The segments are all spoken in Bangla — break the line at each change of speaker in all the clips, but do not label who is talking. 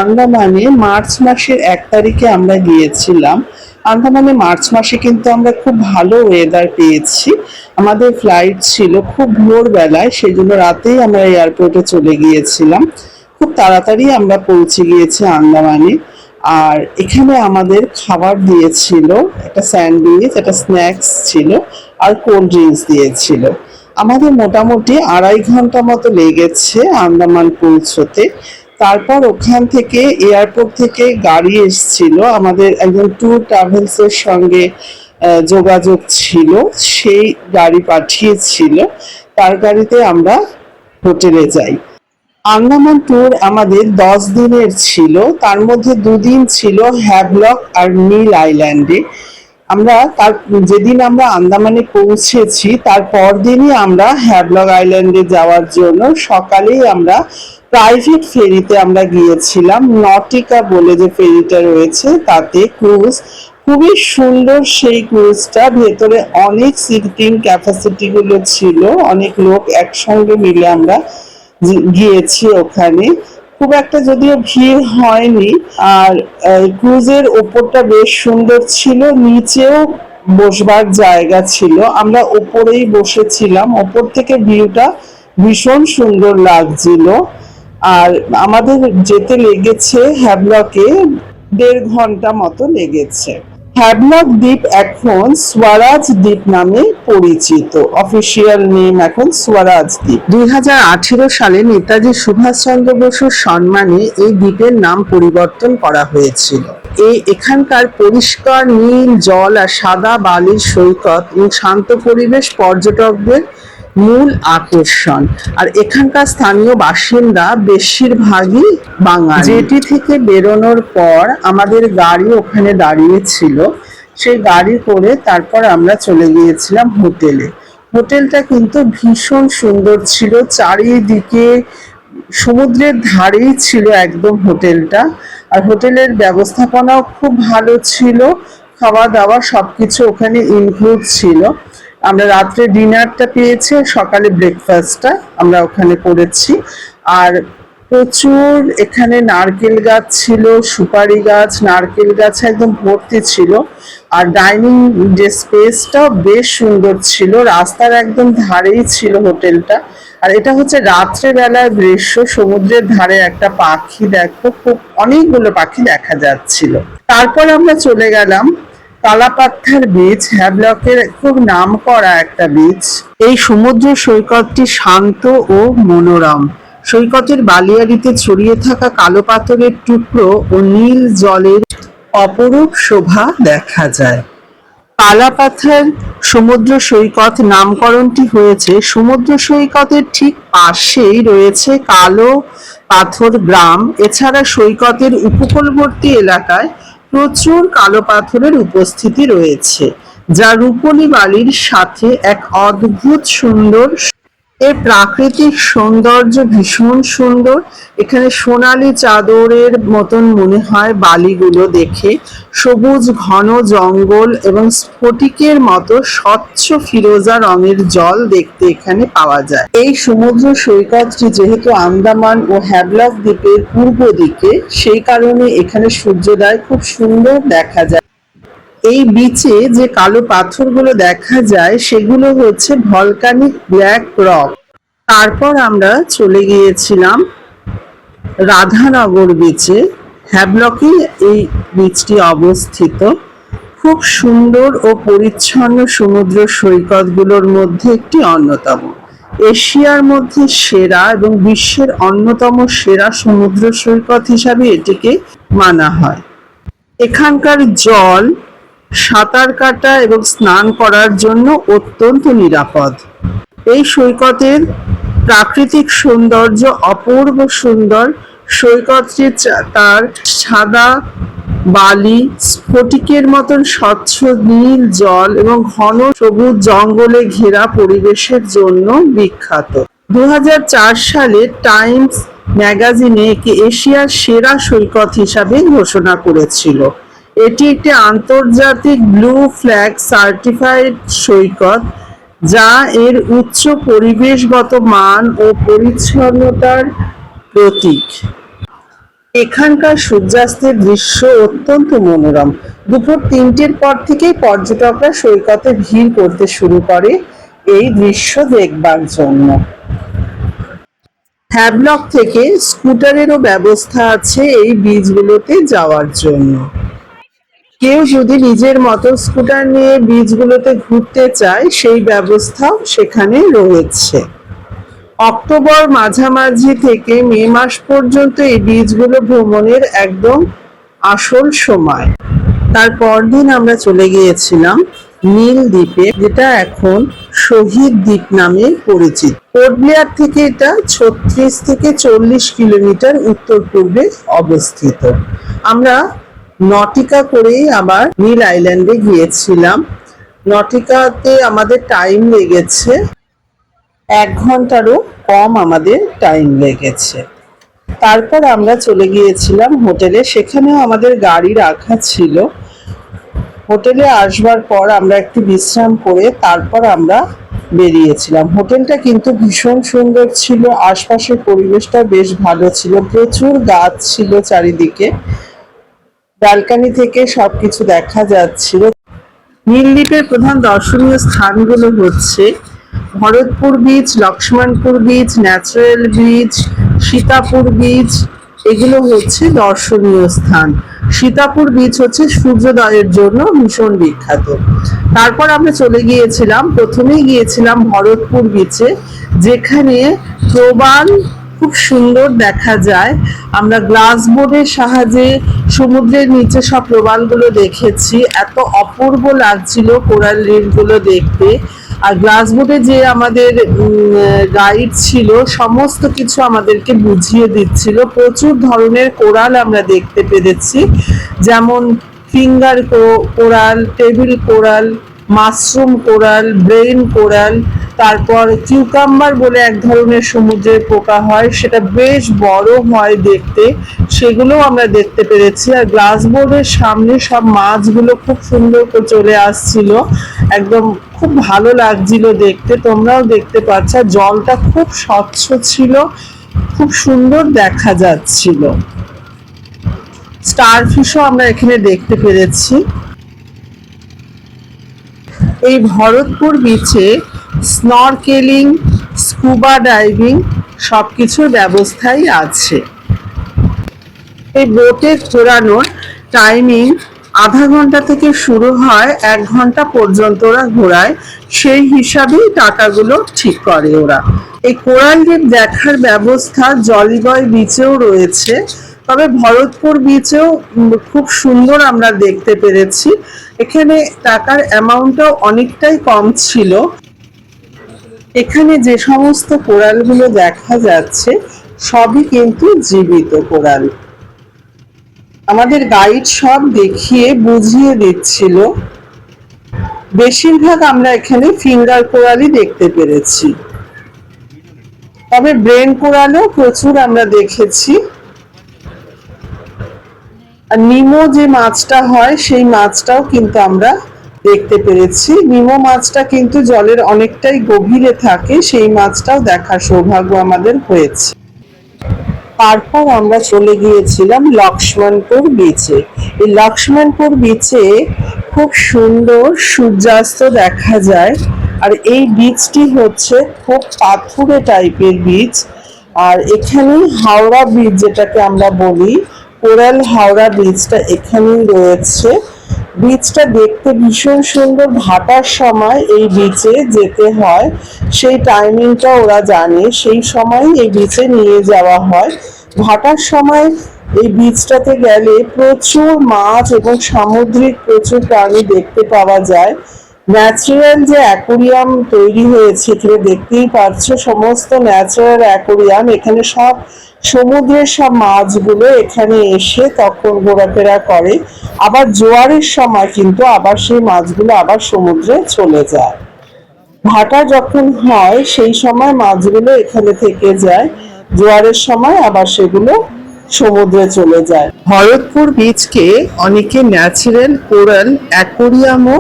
আন্দামানে মার্চ মাসের 1 তারিখে আমরা গিয়েছিলাম। আন্দামানে মার্চ মাসে কিন্তু আমরা খুব ভালো ওয়েদার পেয়েছি। আমাদের ফ্লাইট ছিল খুব ভোরবেলায়, সেই জন্য রাতেই আমরা এয়ারপোর্টে চলে গিয়েছিলাম। খুব তাড়াতাড়ি আমরা পৌঁছে গিয়েছি আন্দামানে। আর এখানে আমাদের খাবার দিয়েছিল, একটা স্যান্ডউইচ, একটা স্ন্যাক্স ছিল, আর কোল্ড ড্রিঙ্কস দিয়েছিল। আমাদের মোটামুটি 2.5 ঘন্টা মতো লেগেছে আন্দামান পৌঁছতে। তারপর ওখান থেকে এয়ারপোর্ট থেকে গাড়ি এসছিল, আমাদের একজন ট্যুর ট্রাভেলসের সঙ্গে যোগাযোগ ছিল, সেই গাড়ি পাঠিয়েছিল। তার গাড়িতে আমরা হোটেলে যাই। আন্দামান ট্যুর আমাদের 10 দিনের ছিল, তার মধ্যে 2 দিন ছিল হ্যাভলক আর নীল আইল্যান্ডে। যেদিন আমরা আন্দামানে পৌঁছেছি তার পরদিনই আমরা হ্যাভলক আইল্যান্ডে যাওয়ার জন্য সকালেই আমরা প্রাইভেট ফেরিতে আমরা গিয়েছিলাম। নটিকা বলে যে ফেরিটা রয়েছে, তাতে ক্রুজ, খুবই সুন্দর সেই ক্রুজটা। ভেতরে অনেক সিটিং ক্যাপাসিটি গুলো ছিল, অনেক লোক একসঙ্গে মিলে আমরা গিয়েছি ওখানে। খুব একটা যদিও ভিড় হয়নি। আর ক্রুজের ওপরটা বেশ সুন্দর ছিল, নিচেও বসবার জায়গা ছিল। আমরা ওপরেই বসেছিলাম, ওপর থেকে ভিউটা ভীষণ সুন্দর লাগছিল। আর আমাদের যেতে লেগেছে হ্যাভলকে 1.5 ঘন্টা মতো লেগেছে। হ্যাভলক দ্বীপ এখন স্বরাজ দ্বীপ নামে পরিচিত, অফিসিয়াল নেম এখন স্বরাজ দ্বীপ। 2018 সালে নেতাজি সুভাষচন্দ্র বসুর সম্মানে এই দ্বীপের নাম পরিবর্তন করা হয়েছিল। এখানকার পরিষ্কার নীল জল আর সাদা বালির সৈকত এবং শান্ত পরিবেশ পর্যটকদের মূল আকর্ষণ। আর এখানকার স্থানীয় বাসিন্দা বেশিরভাগই বাঙালি। জেটি থেকে বেরোনোর পর আমাদের গাড়ি ওখানে দাঁড়িয়ে ছিল, সেই গাড়ি করে তারপর আমরা চলে গিয়েছিলাম হোটেলে। হোটেলটা কিন্তু ভীষণ সুন্দর ছিল, চারিদিকে সমুদ্রের ধারেই ছিল একদম হোটেলটা। আর হোটেলের ব্যবস্থাপনাও খুব ভালো ছিল, খাওয়া দাওয়া সবকিছু ওখানে ইনক্লুড ছিল। আমরা রাত্রে ডিনারটা পেয়েছি, সকালে ব্রেকফাস্টটা আমরা ওখানে করেছি। আর প্রচুর এখানে নারকেল গাছ ছিল, সুপারি গাছ, নারকেল গাছ একদম ভর্তি ছিল। আর ডাইনিং যে স্পেসটাও বেশ সুন্দর ছিল, রাস্তার একদম ধারেই ছিল হোটেলটা। আর এটা হচ্ছে রাত্রেবেলার দৃশ্য, সমুদ্রের ধারে একটা পাখি দেখো, খুব অনেকগুলো পাখি দেখা যাচ্ছিল। তারপর আমরা চলে গেলাম কালাপাত্থার বিচ, হ্যাভলকের খুব নামকরা একটা বিচ। এই সমুদ্র সৈকতটি শান্ত ও মনোরম। সৈকতের বালিয়াড়িতে ছড়িয়ে থাকা কালো পাথরের টুকরো ও নীল জলের অপরূপ শোভা দেখা যায়। কালাপাথর সমুদ্র সৈকত নামকরণটি হয়েছে সমুদ্র সৈকতের ঠিক পাশেই রয়েছে কালো পাথর গ্রাম। এছাড়া সৈকতের উপকূলবর্তী এলাকায় প্রচুর কালো পাথরের উপস্থিতি রয়েছে, যা রূপলি বালির সাথে এক অদ্ভুত সুন্দর। এর প্রাকৃতিক সৌন্দর্য ভীষণ সুন্দর। এখানে সোনালী চাদরের মতন মনে হয় বালিগুলো দেখে। সবুজ ঘন জঙ্গল এবং স্ফটিকের মতো স্বচ্ছ ফিরোজা রঙের জল দেখতে এখানে পাওয়া যায়। এই সমুদ্র সৈকতটি যেহেতু আন্দামান ও হ্যাভলক দ্বীপের পূর্ব দিকে, সেই কারণে এখানে সূর্যোদয় খুব সুন্দর দেখা যায়। এই বিচে যে কালো পাথরগুলো দেখা যায় সেগুলো হচ্ছে ভলকানিক ব্ল্যাক রক। তারপর আমরা চলে গিয়েছিলাম রাধানগর বিচে। হ্যাভলকে এই বিচটি অবস্থিত। খুব সুন্দর ও পরিচ্ছন্ন সমুদ্র সৈকতগুলোর মধ্যে একটি অন্যতম। এশিয়ার মধ্যে সেরা এবং বিশ্বের অন্যতম সেরা সমুদ্র সৈকত হিসাবে এটিকে মানা হয়। এখানকার জল সাঁতার কাটা এবং স্নান করার জন্য অত্যন্ত নিরাপদ। এই সৈকতের প্রাকৃতিক সৌন্দর্য অপূর্ব সুন্দর। সৈকতটি তার সাদা বালি, স্ফটিকের মতন স্বচ্ছ নীল জল এবং ঘন সবুজ জঙ্গলে ঘেরা পরিবেশের জন্য বিখ্যাত। 2004 সালে টাইমস ম্যাগাজিনে একে এশিয়ার সেরা সৈকত হিসাবে ঘোষণা করেছিল। এটি একটি আন্তর্জাতিক ব্লু ফ্ল্যাগ সার্টিফাইড সৈকত, যা এর উচ্চ পরিবেশগত মান ও পরিচ্ছন্নতার প্রতীক। এখানকার সূর্যাস্তের দৃশ্য অত্যন্ত মনোরম। দুপুর ৩টের পর থেকেই পর্যটকরা সৈকতে ভিড় করতে শুরু করে এই দৃশ্য দেখবার জন্য। হ্যাভলক থেকে স্কুটারেরও ব্যবস্থা আছে এই বিচগুলোতে যাওয়ার জন্য। কেউ যদি নিজের মতো স্কুটার নিয়ে বিচগুলোতে ঘুরতে চায় সেই ব্যবস্থাও সেখানে রয়েছে। অক্টোবর মাঝামাঝি থেকে মে মাস পর্যন্ত এই বীজগুলো ভ্রমণের একদম আসল সময়। তার পরদিন আমরা চলে গিয়েছিলাম নীল দ্বীপে, যেটা এখন শহীদ দ্বীপ নামে পরিচিত। পোর্ট ব্লেয়ার থেকে এটা ৩৬ থেকে ৪০ কিলোমিটার উত্তর পূর্বে অবস্থিত। আমরা নটিকা করেই আবার নীল আইল্যান্ডে গিয়েছিলাম। নটিকাতে আমাদের টাইম লেগেছে ১ ঘন্টারও কম আমাদের টাইম লেগেছে। তারপর আমরা চলে গিয়েছিলাম হোটেলে, সেখানেও আমাদের গাড়ি রাখা ছিল। হোটেলে আসবার পর আমরা একটু বিশ্রাম করে তারপর আমরা বেরিয়েছিলাম। হোটেলটা কিন্তু ভীষণ সুন্দর ছিল, আশপাশের পরিবেশটা বেশ ভালো ছিল, প্রচুর গাছ ছিল চারিদিকে, ব্যালকনি থেকে সবকিছু দেখা যাচ্ছিল। নীলদ্বীপের প্রধান দর্শনীয় স্থানগুলো হচ্ছে Bharatpur beach, Lakshmanpur beach, natural beach, Sitapur beach. এগুলো হচ্ছে দর্শনীয় স্থান। সীতাপুর বিচ হচ্ছে সূর্যোদয়ের জন্য ভীষণ বিখ্যাত। তারপর আমরা চলে গিয়েছিলাম, প্রথমেই গিয়েছিলাম ভরতপুর বিচে, যেখানে প্রবাল খুব সুন্দর দেখা যায়। আমরা গ্লাস বোর্ডের সাহায্যে সমুদ্রের নিচে সব প্রবালগুলো দেখেছি, এত অপূর্ব লাগছিল কোরাল রিফগুলো দেখতে। আর গ্লাস বোর্ডে যে আমাদের গাইড ছিল সমস্ত কিছু আমাদেরকে বুঝিয়ে দিচ্ছিল। প্রচুর ধরনের কোরাল আমরা দেখতে পেরেছি, যেমন finger coral, table coral, mushroom coral, brain coral, তারপর কিউকাম্বার বলে এক ধরনের সমুদ্রের পোকা হয়, সেটা বেশ বড় হয় দেখতে, সেগুলো আমরা দেখতে পেরেছি। আর গ্লাস বোর্ডের সামনে সব মাছগুলো খুব সুন্দর করে চলে আসছিল, একদম খুব ভালো লাগছিল দেখতে। তোমরাও দেখতে পাচ্ছ, জলটা খুব স্বচ্ছ ছিল, খুব সুন্দর দেখা যাচ্ছিল। স্টারফিশও আমরা এখানে দেখতে পেরেছি। এই ভরতপুর বিচে স্নরকেলিং, স্কুবা ডাইভিং সবকিছুর ব্যবস্থাই আছে। এই বোটে ঘোরানোর টাইমিং আধা ঘন্টা থেকে শুরু হয়, ১ ঘন্টা পর্যন্ত ওরা ঘোরায়, সেই হিসাবেই টাকাগুলো ঠিক করে ওরা। এই কোরাল রিফ দেখার ব্যবস্থা জলিবয় বিচেও রয়েছে, তবে ভরতপুর বিচেও খুব সুন্দর আমরা দেখতে পেরেছি। এখানে টাকার অ্যামাউন্টটাও অনেকটাই কম ছিল। এখানে যে সমস্ত কোরালগুলো দেখা যাচ্ছে সবই কিন্তু জীবিত কোরাল। আমাদের গাইড সব দেখিয়ে বুঝিয়ে দিচ্ছিল। বেশিরভাগ আমরা এখানে ফিঙ্গার কোরালই দেখতে পেরেছি, তবে ব্রেন কোরালও প্রচুর আমরা দেখেছি। আর নিমো যে মাছটা হয় সেই মাছটাও কিন্তু আমরা দেখতে পেরেছি। নিমো মাছটা কিন্তু জলের অনেকটাই গভীরে থাকে, সেই মাছটাও দেখার সৌভাগ্য আমাদের হয়েছে। তারপর আমরা চলে গিয়েছিলাম লক্ষ্মণপুর বিচে। এই লক্ষ্মণপুর বিচে খুব সুন্দর সূর্যাস্ত দেখা যায়। আর এই বিচটি হচ্ছে খুব পাথুরে টাইপের বিচ। আর এখানে হাওড়া বিচ যেটাকে আমরা বলি, কোরাল হাওড়া বিচটা এখানেই রয়েছে। বিচটা দেখতে ভীষণ সুন্দর। ভাটার সময় এই বিচে যেতে হয়, সেই টাইমিংটা ওরা জানে, সেই সময় এই বিচে নিয়ে যাওয়া হয়। ভাটার সময় এই বিচটাতে গেলে প্রচুর মাছ এবং সামুদ্রিক প্রচুর প্রাণী দেখতে পাওয়া যায়। ন্যাচারাল যে অ্যাকোরিয়াম তৈরি হয়েছে, এখানে দেখতেই পাচ্ছ সমস্ত ন্যাচারাল অ্যাকোরিয়াম। এখানে সব সমুদ্রের সব মাছগুলো এখানে এসে তখন ঘোরাফেরা করে, আবার জোয়ারের সময় কিন্তু আবার সেই মাছগুলো আবার সমুদ্রে চলে যায়। ভাটা যখন হয় সেই সময় মাছগুলো এখানে থেকে যায়, জোয়ারের সময় আবার সেগুলো সমুদ্রে চলে যায়। ভরতপুর বিচকে অনেকে ন্যাচারাল কোরাল অ্যাকোরিয়ামও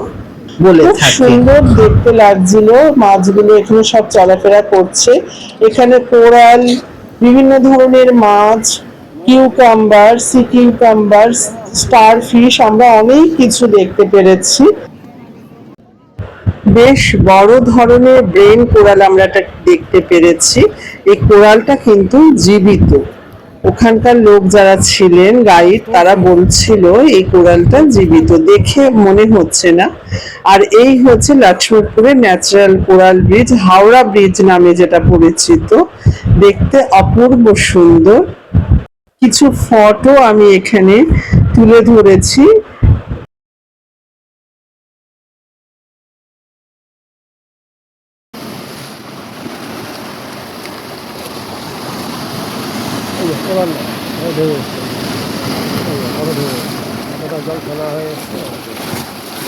বলে থাকে। খুব সুন্দর দেখতে লাগছিল, মাছগুলো এখানে সব চলাফেরা করছে। এখানে কোরাল, বিভিন্ন ধরনের মাছ, cucumber, sea cucumber, star fish, আমরা অনেক কিছু দেখতে পেরেছি। বেশ বড় ধরনের ব্রেন কোরাল আমরা দেখতে পেরেছি। এই কোরালটা কিন্তু জীবিত। ওখানকার লোক যারা ছিলেন গাইড, তারা বলছিল এই কোরালটা জীবিত, দেখে মনে হচ্ছে না। আর এই হচ্ছে লক্ষ্মীপুরের natural coral bridge, Howrah bridge নামে যেটা পরিচিত, দেখতে অপূর্ব সুন্দর। কিছু ফটো আমি এখানে তুলে ধরেছি।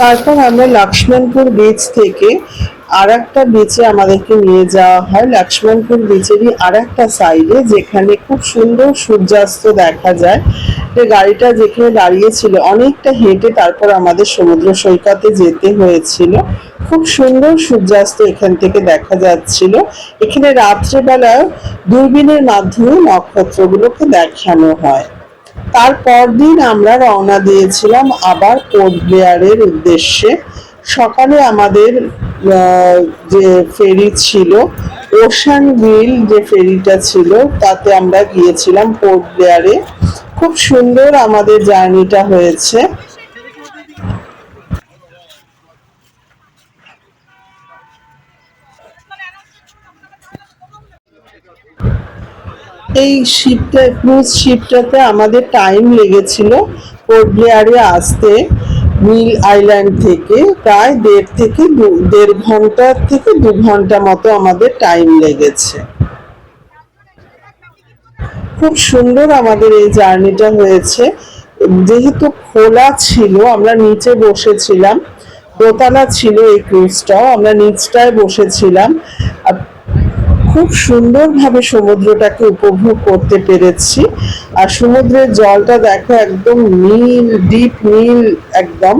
তারপর আমরা লক্ষ্মণপুর বিচ থেকে আর একটা বিচে আমাদেরকে নিয়ে যাওয়া হয়, লক্ষ্মণপুর বিচেরই আর একটা সাইডে, যেখানে খুব সুন্দর সূর্যাস্ত দেখা যায়। যে গাড়িটা যেখানে দাঁড়িয়েছিল অনেকটা হেঁটে তারপর আমাদের সমুদ্র সৈকতে যেতে হয়েছিল। খুব সুন্দর সূর্যাস্ত এখান থেকে দেখা যাচ্ছিল। এখানে রাত্রেবেলা দূরবীনের মাধ্যমে নক্ষত্রগুলোকে দেখানো হয়। তারপর দিন আমরা রওনা দিয়েছিলাম আবার পোর্ট ব্লেয়ারের উদ্দেশ্যে। সকালে আমাদের যে ফেরি ছিল, ওশান ভিল যে ফেরিটা ছিল, তাতে আমরা গিয়েছিলাম পোর্ট ব্লেয়ারে। খুব সুন্দর আমাদের জার্নিটা হয়েছে। এই শিপটা, ক্রুজ শিপটাতে আমাদের টাইম লেগেছিল পোর্ট ব্লেয়ারে আসতে। মিল আইল্যান্ড থেকে প্রায় 1.5 থেকে 2 ঘন্টা মতো আমাদের টাইম লেগেছে। খুব সুন্দর আমাদের এই জার্নিটা হয়েছে। যেহেতু খোলা ছিল, আমরা নিচে বসেছিলাম, দোতলা ছিল এই ক্রুজটাও, আমরা নিচটায় বসেছিলাম। আর খুব সুন্দরভাবে সমুদ্রটাকে উপভোগ করতে পেরেছি। আর সমুদ্রের জলটা দেখো একদম নীল, ডিপ নীল একদম।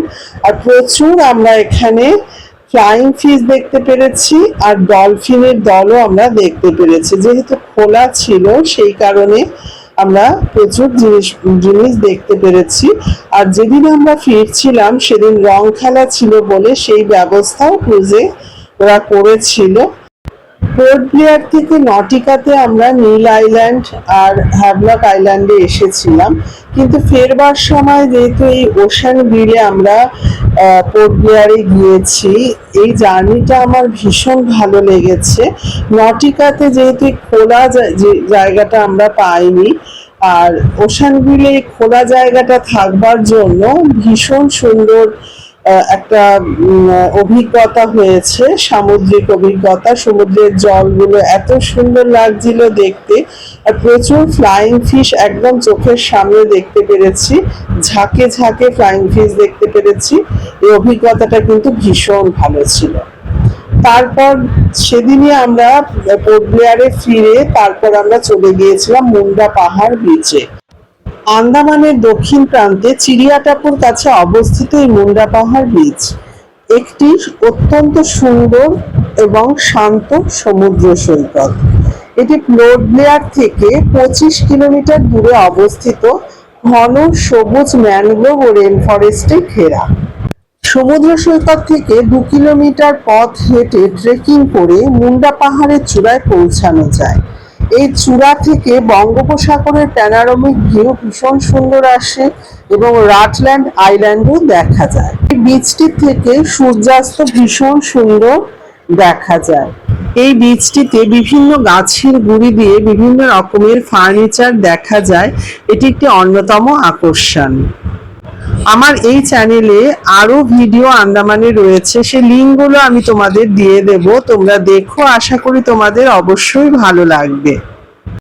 আর প্রচুর আমরা এখানে ফ্লাইং ফিশ দেখতে পেরেছি, আর ডলফিনের দলও আমরা দেখতে পেরেছি। যেহেতু খোলা ছিল সেই কারণে আমরা প্রচুর জিনিস দেখতে পেরেছি। আর যেদিন আমরা ফিরছিলাম সেদিন রং খেলা ছিল বলে সেই ব্যবস্থাও ক্রুজে ওরা করেছিল। পোর্ট ব্লেয়ার থেকে নটিকাতে আমরা নীল আইল্যান্ড আর হ্যাভলক আইল্যান্ডে এসেছিলাম, কিন্তু ফেরবার সময় যেহেতু এই ওশান ভিলে আমরা পোর্ট ব্লেয়ারে গিয়েছি, এই জার্নিটা আমার ভীষণ ভালো লেগেছে। নটিকাতে যেহেতু খোলা যে জায়গাটা আমরা পাইনি, আর ওশান ভিলে খোলা জায়গাটা থাকবার জন্য ভীষণ সুন্দর একটা অভিজ্ঞতা হয়েছে, সামুদ্রিক অভিজ্ঞতা। সমুদ্রের জলগুলো এত সুন্দর লাগছিল দেখতে, আর প্রচুর ফ্লাইং ফিশ একদম চোখের সামনে দেখতে পেরেছি, ঝাঁকে ঝাঁকে ফ্লাইং ফিশ দেখতে পেরেছি। এই অভিজ্ঞতাটা কিন্তু ভীষণ ভালো ছিল। তারপর সেদিনই আমরা পোর্ট ব্লেয়ারে ফিরে তারপর আমরা চলে গিয়েছিলাম মুন্ডা পাহাড় বিচে। আন্দামানের দক্ষিণ প্রান্তে চিড়িয়াটাপুর কাছে অবস্থিত এই মুন্ডা পাহাড় বিচ একটি অত্যন্ত সুন্দর এবং শান্ত সমুদ্র সৈকত। এটি পোর্ট ব্লেয়ার থেকে 25 কিলোমিটার দূরে অবস্থিত, ঘন সবুজ ম্যানগ্রোভ ও রেন ফরেস্টে ঘেরা। সমুদ্র সৈকত থেকে 2 কিলোমিটার পথ হেঁটে ট্রেকিং করে মুন্ডা পাহাড়ের চূড়ায় পৌঁছানো যায়। এই চূড়া থেকে বঙ্গোপসাগরের প্যানোরামিক ভিউ ভীষণ সুন্দর আসে এবং রাটল্যান্ড আইল্যান্ডও দেখা যায়। এই বিচটি থেকে সূর্যাস্ত ভীষণ সুন্দর দেখা যায়। এই বিচটিতে বিভিন্ন গাছের গুঁড়ি দিয়ে বিভিন্ন রকমের ফার্নিচার দেখা যায়, এটি একটি অন্যতম আকর্ষণ। আমার এই চ্যানেলে আরো ভিডিও আন্দামানে রয়েছে, সেই লিঙ্কগুলো আমি তোমাদের দিয়ে দেব, তোমরা দেখো, আশা করি তোমাদের অবশ্যই ভালো লাগবে।